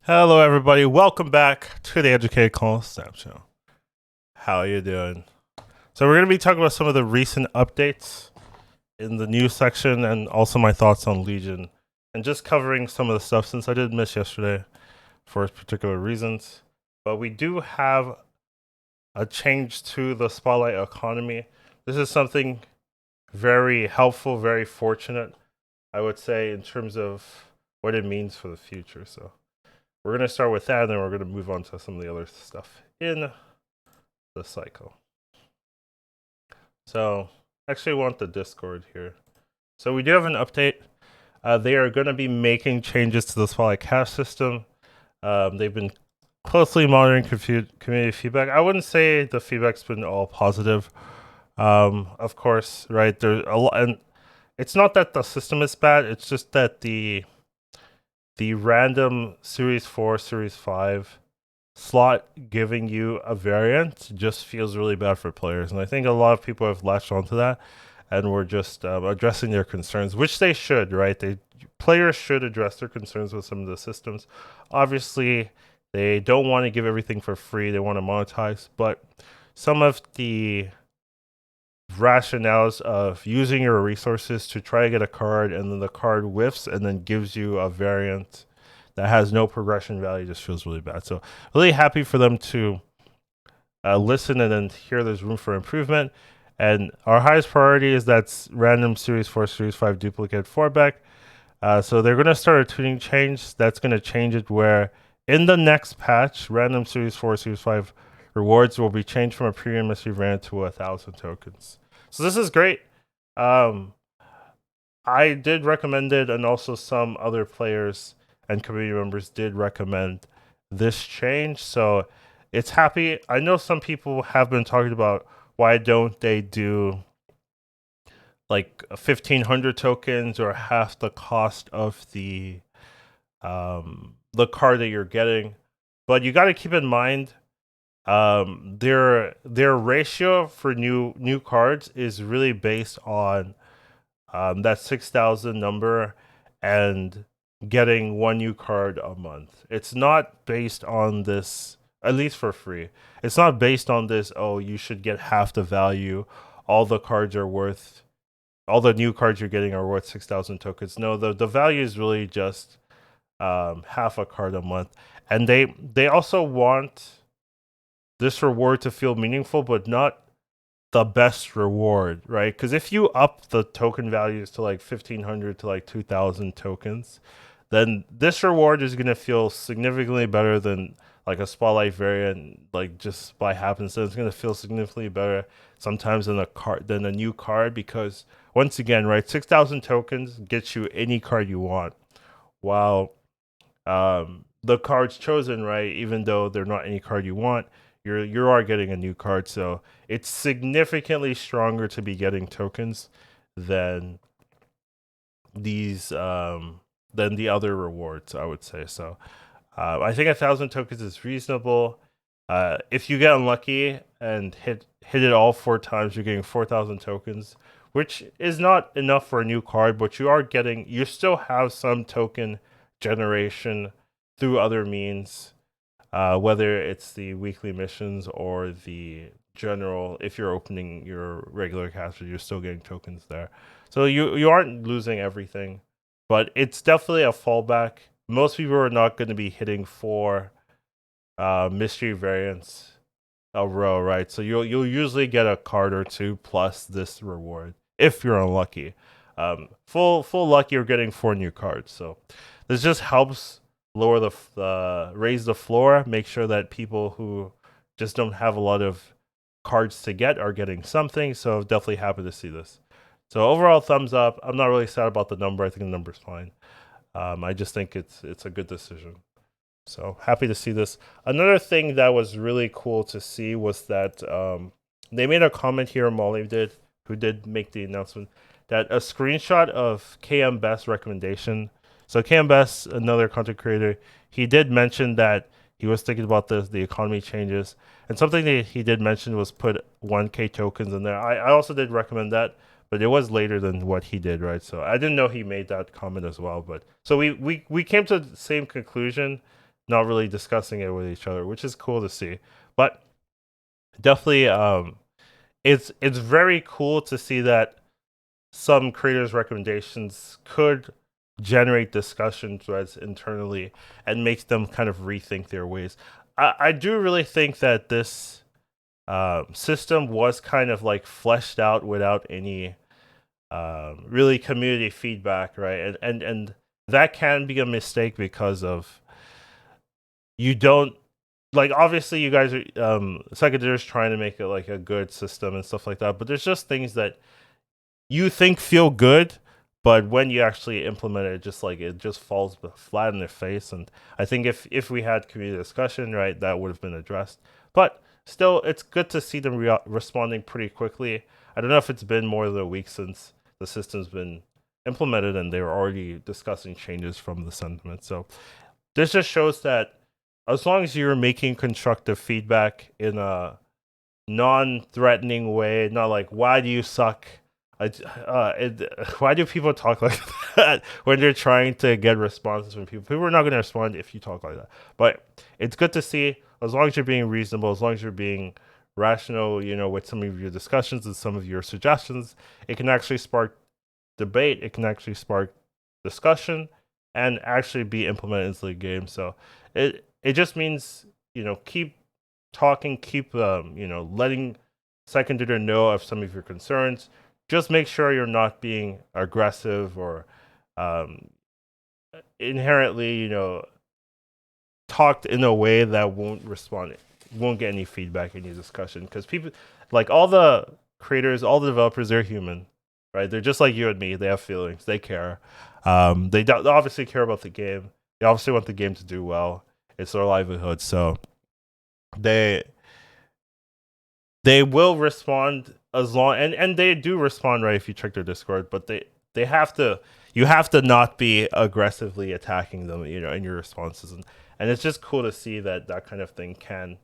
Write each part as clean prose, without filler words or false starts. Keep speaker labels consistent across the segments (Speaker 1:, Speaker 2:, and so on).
Speaker 1: Hello, everybody. Welcome back to the Educated Call Snap Show. How are you doing? So we're going to be talking about some of the recent updates in the news section and also my thoughts on Legion and just covering some of the stuff since I did miss yesterday for particular reasons. But we do have a change to the Spotlight economy. This is something very helpful, very fortunate, I would say, in terms of what it means for the future. So we're going to start with that, and then we're going to move on to some of the other stuff in the cycle. So, actually, I want the Discord here. So, we do have an update. They are going to be making changes to the Spotlight cash system. They've been closely monitoring community feedback. I wouldn't say the feedback's been all positive. Of course, right? There's a lot, and it's not that the system is bad. It's just that the random Series 4, Series 5 slot giving you a variant just feels really bad for players. And I think a lot of people have latched onto that and were just addressing their concerns, which they should, right? Players should address their concerns with some of the systems. Obviously, they don't want to give everything for free. They want to monetize. But some of the rationales of using your resources to try to get a card and then the card whiffs and then gives you a variant that has no progression value just feels really bad. So really happy for them to listen and then hear there's room for improvement. And our highest priority is that's random Series 4, Series 5 duplicate 4-back. So they're going to start a tuning change that's going to change it where in the next patch, random Series 4, Series 5 rewards will be changed from a premium mystery variant to 1,000 tokens. So this is great. I did recommend it, and also some other players and community members did recommend this change. So it's happy. I know some people have been talking about why don't they do like 1,500 tokens or half the cost of the card that you're getting. But you got to keep in mind their ratio for new cards is really based on that 6,000 number and getting one new card a month. It's not based on this, at least for free. It's not based on this, oh, you should get half the value. All the cards are worth, all the new cards you're getting are worth 6,000 tokens. No, the value is really just half a card a month. And they also want this reward to feel meaningful, but not the best reward, right? Because if you up the token values to like 1,500 to like 2,000 tokens, then this reward is going to feel significantly better than like a spotlight variant, like just by happenstance. It's going to feel significantly better sometimes than a new card, because once again, right, 6,000 tokens gets you any card you want, while the cards chosen, right, even though they're not any card you want, you are getting a new card. So it's significantly stronger to be getting tokens than than the other rewards, I would say. So I think 1,000 tokens is reasonable. If you get unlucky and hit it all 4 times, you're getting 4,000 tokens, which is not enough for a new card, but you still have some token generation through other means, whether it's the weekly missions or the general. If you're opening your regular caster, you're still getting tokens there. So you aren't losing everything, but it's definitely a fallback. Most people are not going to be hitting 4 mystery variants a row, right? So you'll usually get a card or two plus this reward if you're unlucky. Full luck, you're getting 4 new cards. So this just helps lower raise the floor, make sure that people who just don't have a lot of cards to get are getting something. So definitely happy to see this. So overall, thumbs up. I'm not really sad about the number. I think the number's fine. I just think it's a good decision. So happy to see this. Another thing that was really cool to see was that they made a comment here. Molly did, who did make the announcement, that a screenshot of KM Best's recommendation. So KM Best, another content creator, he did mention that he was thinking about the economy changes, and something that he did mention was put 1K tokens in there. I also did recommend that, but it was later than what he did, right? So I didn't know he made that comment as well. But so we came to the same conclusion. not really discussing it with each other, which is cool to see. But definitely, it's very cool to see that some creators' recommendations could generate discussion threads internally and makes them kind of rethink their ways. I do really think that this system was kind of like fleshed out without any really community feedback, right? And that can be a mistake because of you don't like obviously you guys are Secondary trying to make it like a good system and stuff like that, but there's just things that you think feel good, but when you actually implement it, just like it just falls flat in their face. And I think if we had community discussion, right, that would have been addressed. But still, it's good to see them responding pretty quickly. I don't know if it's been more than a week since the system's been implemented, and they were already discussing changes from the sentiment. So this just shows that as long as you're making constructive feedback in a non-threatening way, not like "why do you suck." Why do people talk like that when they're trying to get responses from people? People are not going to respond if you talk like that. But it's good to see, as long as you're being reasonable, as long as you're being rational, with some of your discussions and some of your suggestions, it can actually spark debate. It can actually spark discussion and actually be implemented into the game. So it just means, keep talking, keep letting second editor know of some of your concerns. Just make sure you're not being aggressive or inherently, talked in a way that won't get any feedback, any discussion. Because people, like all the creators, all the developers, they're human, right? They're just like you and me. They have feelings. They care. They obviously care about the game. They obviously want the game to do well. It's their livelihood, so they will respond as long and they do respond, right, if you check their Discord, but they have to you have to not be aggressively attacking them, in your responses. And it's just cool to see that kind of thing can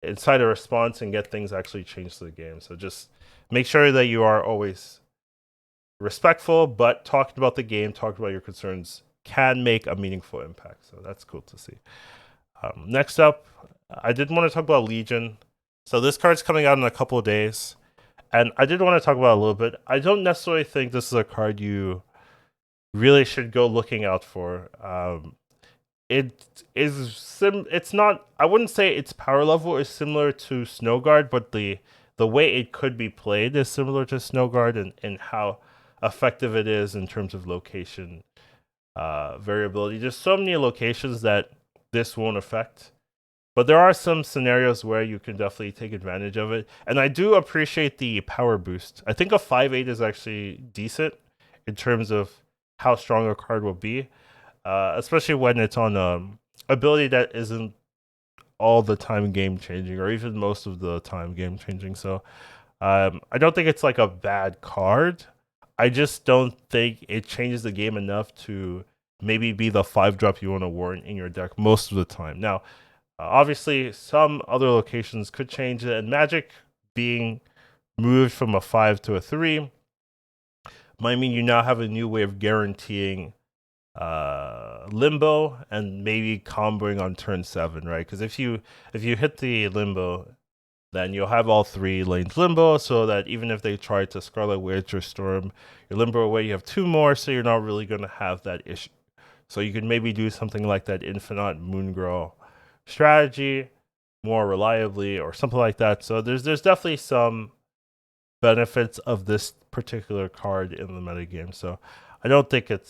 Speaker 1: incite a response and get things actually changed to the game. So just make sure that you are always respectful, but talking about the game, talking about your concerns can make a meaningful impact. So that's cool to see. Next up, I did want to talk about Legion. So this card's coming out in a couple of days, and I did want to talk about it a little bit. I don't necessarily think this is a card you really should go looking out for. It's not. I wouldn't say its power level is similar to Snowguard, but the way it could be played is similar to Snowguard, and how effective it is in terms of location variability. There's so many locations that this won't affect. But there are some scenarios where you can definitely take advantage of it. And I do appreciate the power boost. I think a 5/8 is actually decent in terms of how strong a card will be, especially when it's on ability that isn't all the time game changing, or even most of the time game changing. So I don't think it's like a bad card. I just don't think it changes the game enough to maybe be the 5-drop you want to warrant in your deck most of the time. Now, obviously, some other locations could change it, and Magic being moved from a 5 to a 3 might mean you now have a new way of guaranteeing limbo and maybe comboing on turn 7, right? Because if you hit the limbo, then you'll have all 3 lanes limbo, so that even if they try to Scarlet Witch or Storm your limbo away, you have 2 more, so you're not really going to have that issue. So you can maybe do something like that Infinite Moongirl strategy more reliably or something like that. So there's definitely some benefits of this particular card in the metagame. So I don't think I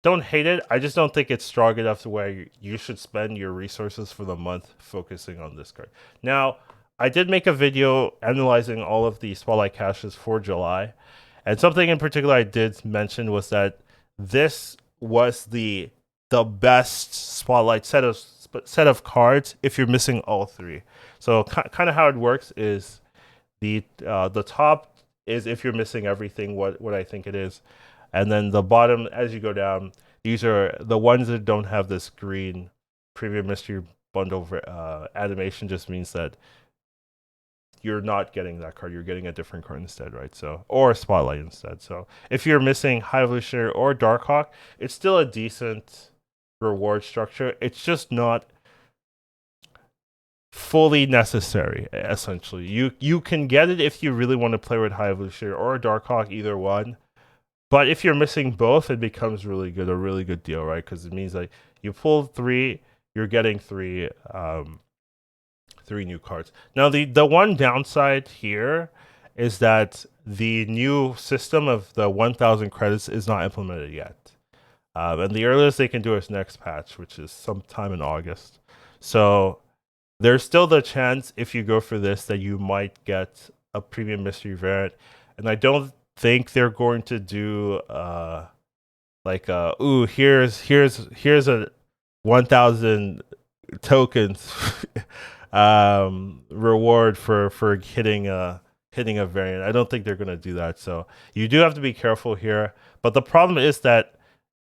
Speaker 1: don't hate it. I just don't think it's strong enough to where you should spend your resources for the month focusing on this card. Now, I did make a video analyzing all of the Spotlight caches for July, and something in particular I did mention was that this was the best Spotlight set of cards if you're missing all 3. So kind of how it works is the top is if you're missing everything, what I think it is, and then the bottom, as you go down, these are the ones that don't have this green Premium Mystery Bundle animation. Just means that you're not getting that card. You're getting a different card instead, right? So, or a Spotlight instead. So, if you're missing High Evolutionary or Darkhawk, it's still a decent reward structure. It's just not fully necessary. Essentially, you can get it if you really want to play with High Evolutionary or Darkhawk, either one. But if you're missing both, it becomes a really good deal, right? Because it means like you pull three, you're getting three new cards. Now, the one downside here is that the new system of the 1,000 credits is not implemented yet. And the earliest they can do is next patch, which is sometime in August. So there's still the chance, if you go for this, that you might get a premium mystery variant. And I don't think they're going to do here's a 1,000 tokens reward for hitting a variant. I don't think they're going to do that. So you do have to be careful here. But the problem is that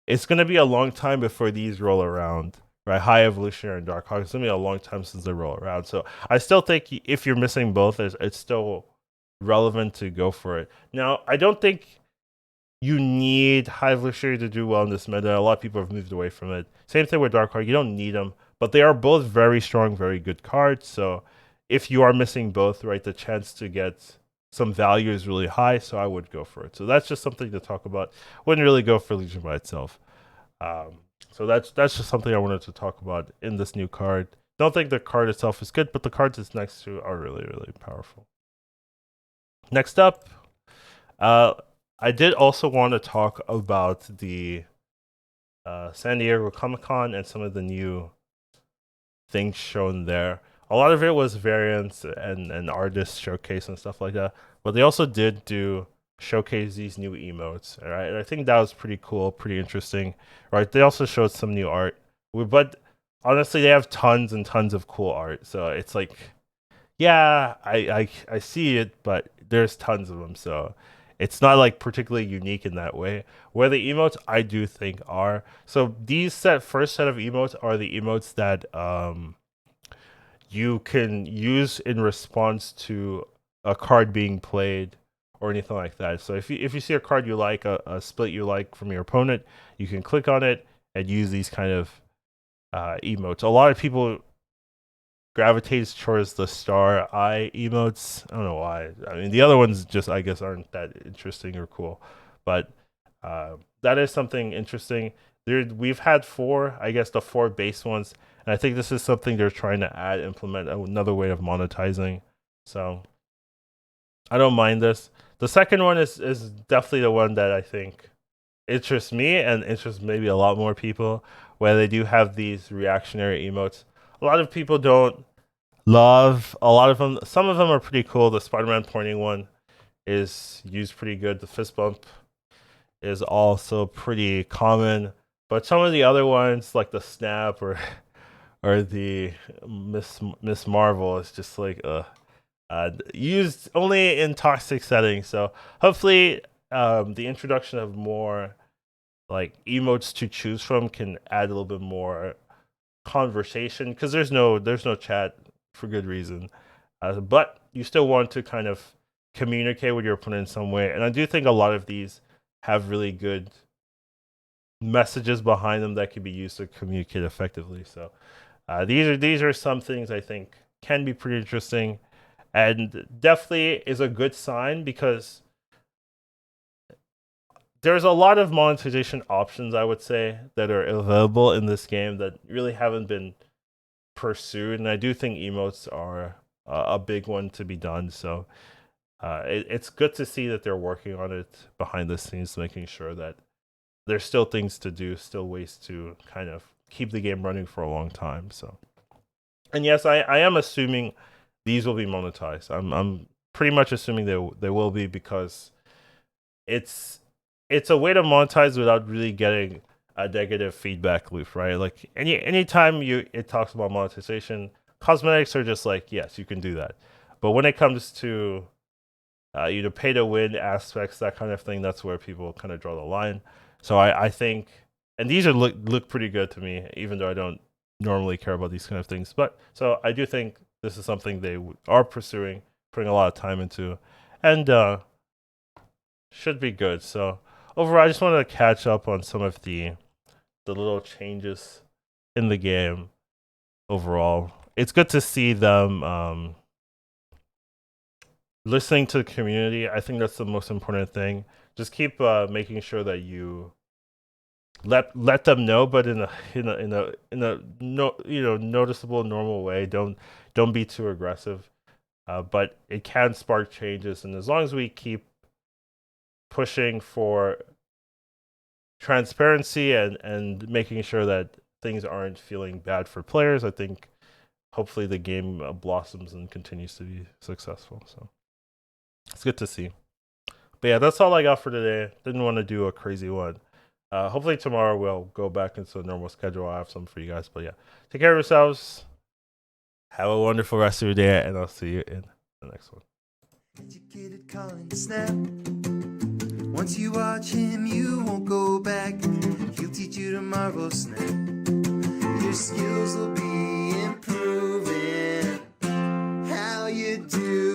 Speaker 1: it's going to be a long time before these roll around, right? High Evolutionary and Darkhawk. It's going to be a long time since they roll around. So I still think if you're missing both, it's still relevant to go for it. Now, I don't think you need High Evolutionary to do well in this meta. A lot of people have moved away from it. Same thing with Darkhawk. You don't need them, but they are both very strong, very good cards. So if you are missing both, right, the chance to get some value is really high. So I would go for it. So that's just something to talk about. Wouldn't really go for Legion by itself. So that's just something I wanted to talk about in this new card. Don't think the card itself is good, but the cards it's next to are really, really powerful. Next up, I did also want to talk about the San Diego Comic-Con and some of the new things shown there. A lot of it was variants and artist showcase and stuff like that, but they also did showcase these new emotes, right? And I think that was pretty cool, pretty interesting, right? They also showed some new art, but honestly, they have tons and tons of cool art. So it's like, yeah, I see it, but there's tons of them. So it's not like particularly unique in that way. Where the emotes I do think are, so these first set of emotes are the emotes that you can use in response to a card being played or anything like that. So if you see a card you like, a split you like from your opponent, you can click on it and use these kind of emotes. A lot of people gravitates towards the star eye emotes. I don't know why. I mean, the other ones just, I guess, aren't that interesting or cool. But that is something interesting. We've had four, I guess, the four base ones. And I think this is something they're trying to implement another way of monetizing. So I don't mind this. The second one is definitely the one that I think interests me and interests maybe a lot more people, where they do have these reactionary emotes. A lot of people don't love a lot of them. Some of them are pretty cool. The Spider-Man pointing one is used pretty good. The fist bump is also pretty common. But some of the other ones, like the snap or the Miss Marvel, is just like used only in toxic settings. So hopefully, the introduction of more like emotes to choose from can add a little bit more conversation, because there's no chat for good reason. But you still want to kind of communicate with your opponent in some way, and I do think a lot of these have really good messages behind them that can be used to communicate effectively. So these are some things I think can be pretty interesting, and definitely is a good sign, because there's a lot of monetization options, I would say, that are available in this game that really haven't been pursued, and I do think emotes are a big one to be done. So it's good to see that they're working on it behind the scenes, making sure that there's still things to do, still ways to kind of keep the game running for a long time. So, and yes, I am assuming these will be monetized. I'm pretty much assuming they will be, because it's a way to monetize without really getting a negative feedback loop, right? Like anytime it talks about monetization, cosmetics are just like, yes, you can do that. But when it comes to pay to win aspects, that kind of thing, that's where people kind of draw the line. So I think, and these look pretty good to me, even though I don't normally care about these kind of things. But so I do think this is something they are pursuing, putting a lot of time into, and should be good. So overall, I just wanted to catch up on some of the little changes in the game. Overall, it's good to see them listening to the community. I think that's the most important thing. Just keep making sure that you let them know, but in a no, noticeable, normal way. Don't be too aggressive. But it can spark changes, and as long as we keep pushing for transparency and making sure that things aren't feeling bad for players, I think hopefully the game blossoms and continues to be successful. So it's good to see. But yeah, that's all I got for today. Didn't want to do a crazy one. Hopefully tomorrow we'll go back into a normal schedule. I'll have some for you guys. But yeah, take care of yourselves. Have a wonderful rest of your day, and I'll see you in the next one.
Speaker 2: Educated calling snap. Once you watch him, you won't go back. He'll teach you to marvel snap. Your skills will be improving. How you do